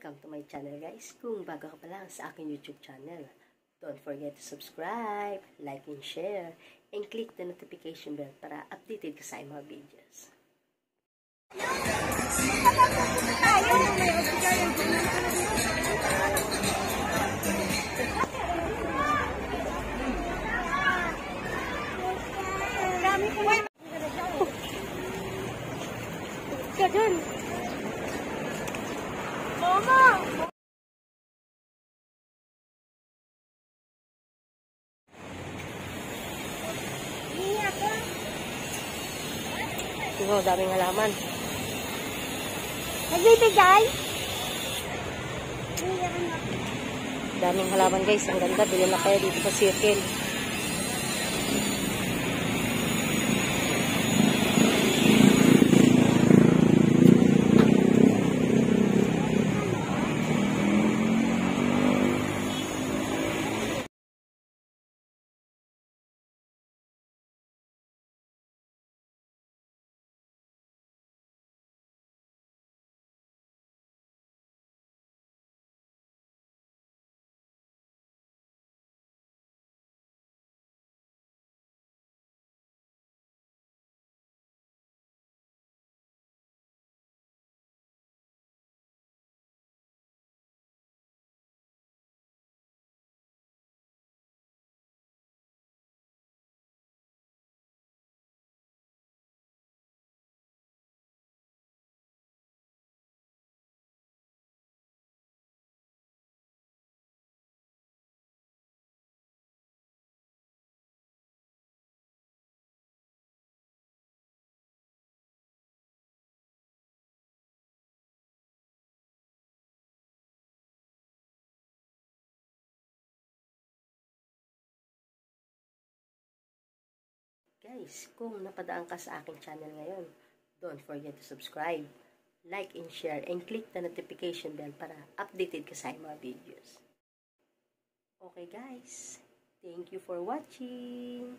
Welcome to my channel guys. Kung bago ka pa lang sa aking YouTube channel, don't forget to subscribe, like and share, and click the notification bell para updated ka sa mga videos. Ganun. Mama! Ito, daming halaman. Nagbibigay? Daming halaman guys. Ang ganda. Bilhin na kayo dito sa circle. Guys, kung napadaan ka sa aking channel ngayon, don't forget to subscribe, like and share, and click the notification bell para updated ka sa mga videos. Okay guys, thank you for watching!